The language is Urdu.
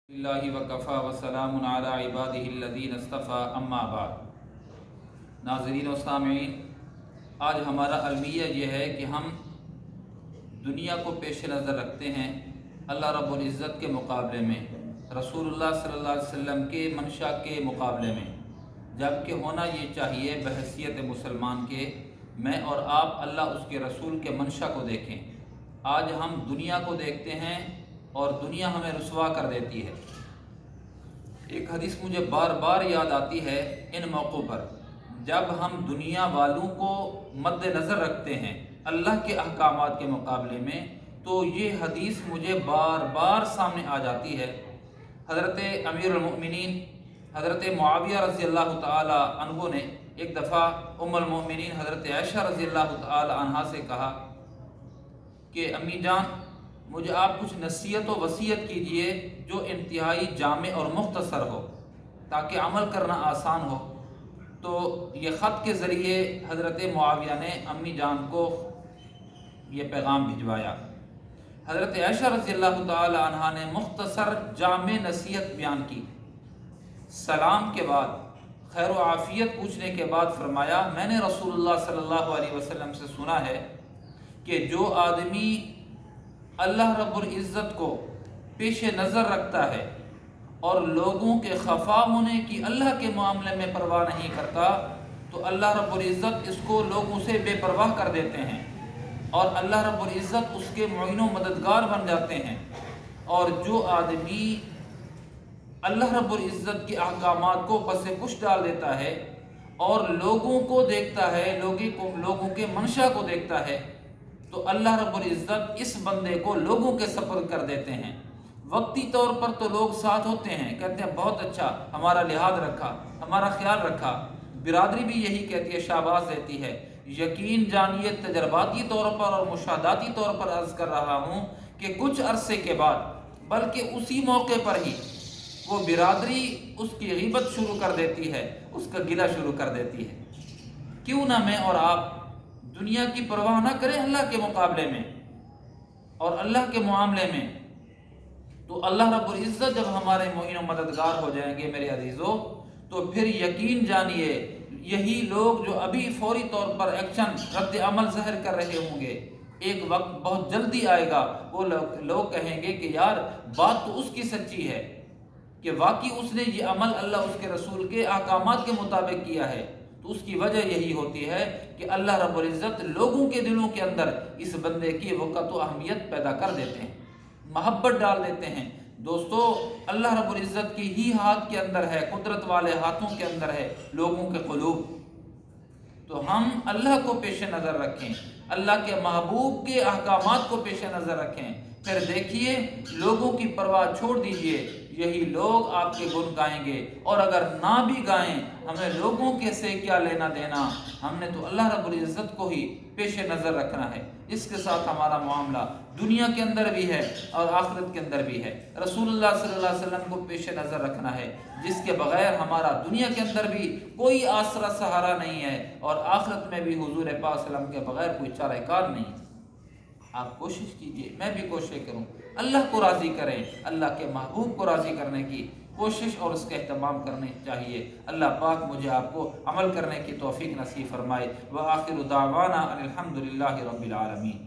اللہ وکفا وسلام علی عبادہ الذین اصطفیٰ اما بعد۔ ناظرین و سامعین، آج ہمارا المیہ یہ ہے کہ ہم دنیا کو پیش نظر رکھتے ہیں اللہ رب العزت کے مقابلے میں، رسول اللہ صلی اللہ علیہ وسلم کے منشا کے مقابلے میں، جبکہ ہونا یہ چاہیے بحیثیت مسلمان کے میں اور آپ اللہ اس کے رسول کے منشا کو دیکھیں۔ آج ہم دنیا کو دیکھتے ہیں اور دنیا ہمیں رسوا کر دیتی ہے۔ ایک حدیث مجھے بار بار یاد آتی ہے ان موقعوں پر، جب ہم دنیا والوں کو مد نظر رکھتے ہیں اللہ کے احکامات کے مقابلے میں، تو یہ حدیث مجھے بار بار سامنے آ جاتی ہے۔ حضرت امیر المؤمنین حضرت معاویہ رضی اللہ تعالی عنہ نے ایک دفعہ ام المؤمنین حضرت عائشہ رضی اللہ تعالی عنہا سے کہا کہ امی جان، مجھے آپ کچھ نصیحت و وصیت کیجئے جو انتہائی جامع اور مختصر ہو تاکہ عمل کرنا آسان ہو۔ تو یہ خط کے ذریعے حضرت معاویہ نے امی جان کو یہ پیغام بھجوایا۔ حضرت عائشہ رضی اللہ تعالی عنہا نے مختصر جامع نصیحت بیان کی۔ سلام کے بعد خیر و عافیت پوچھنے کے بعد فرمایا، میں نے رسول اللہ صلی اللہ علیہ وسلم سے سنا ہے کہ جو آدمی اللہ رب العزت کو پیش نظر رکھتا ہے اور لوگوں کے خفا ہونے کی اللہ کے معاملے میں پرواہ نہیں کرتا، تو اللہ رب العزت اس کو لوگوں سے بے پرواہ کر دیتے ہیں اور اللہ رب العزت اس کے معین و مددگار بن جاتے ہیں۔ اور جو آدمی اللہ رب العزت کے احکامات کو پس پش ڈال دیتا ہے اور لوگوں کو دیکھتا ہے، لوگوں کے منشا کو دیکھتا ہے، تو اللہ رب العزت اس بندے کو لوگوں کے سپرد کر دیتے ہیں۔ وقتی طور پر تو لوگ ساتھ ہوتے ہیں، کہتے ہیں بہت اچھا، ہمارا لحاظ رکھا، ہمارا خیال رکھا، برادری بھی یہی کہتی ہے، شاباش دیتی ہے۔ یقین جانیے تجرباتی طور پر اور مشاہداتی طور پر عرض کر رہا ہوں کہ کچھ عرصے کے بعد، بلکہ اسی موقع پر ہی وہ برادری اس کی غیبت شروع کر دیتی ہے، اس کا گلہ شروع کر دیتی ہے۔ کیوں نہ میں اور آپ دنیا کی پرواہ نہ کریں اللہ کے مقابلے میں اور اللہ کے معاملے میں، تو اللہ رب العزت جب ہمارے معین و مددگار ہو جائیں گے میرے عزیزو، تو پھر یقین جانیے یہی لوگ جو ابھی فوری طور پر ایکشن رد عمل ظاہر کر رہے ہوں گے، ایک وقت بہت جلدی آئے گا، وہ لوگ کہیں گے کہ یار بات تو اس کی سچی ہے کہ واقعی اس نے یہ عمل اللہ اس کے رسول کے احکامات کے مطابق کیا ہے۔ تو اس کی وجہ یہی ہوتی ہے کہ اللہ رب العزت لوگوں کے دلوں کے اندر اس بندے کی وقت و اہمیت پیدا کر دیتے ہیں، محبت ڈال دیتے ہیں۔ دوستو، اللہ رب العزت کی ہی ہاتھ کے اندر ہے، قدرت والے ہاتھوں کے اندر ہے لوگوں کے قلوب۔ تو ہم اللہ کو پیش نظر رکھیں، اللہ کے محبوب کے احکامات کو پیش نظر رکھیں، پھر دیکھیے لوگوں کی پرواہ چھوڑ دیجئے، یہی لوگ آپ کے گن گائیں گے، اور اگر نہ بھی گائیں ہمیں لوگوں کے سے کیا لینا دینا، ہم نے تو اللہ رب العزت کو ہی پیش نظر رکھنا ہے۔ اس کے ساتھ ہمارا معاملہ دنیا کے اندر بھی ہے اور آخرت کے اندر بھی ہے۔ رسول اللہ صلی اللہ علیہ وسلم کو پیش نظر رکھنا ہے، جس کے بغیر ہمارا دنیا کے اندر بھی کوئی آسرا سہارا نہیں ہے اور آخرت میں بھی حضور پاک صلی اللہ علیہ وسلم کے بغیر کوئی چارہ کار نہیں ہے۔ آپ کوشش کیجئے، میں بھی کوشش کروں، اللہ کو راضی کریں، اللہ کے محبوب کو راضی کرنے کی کوشش اور اس کا اہتمام کرنے چاہیے۔ اللہ پاک مجھے آپ کو عمل کرنے کی توفیق نصیب فرمائے۔ وآخر دعوانا ان الحمد للہ رب العالمین۔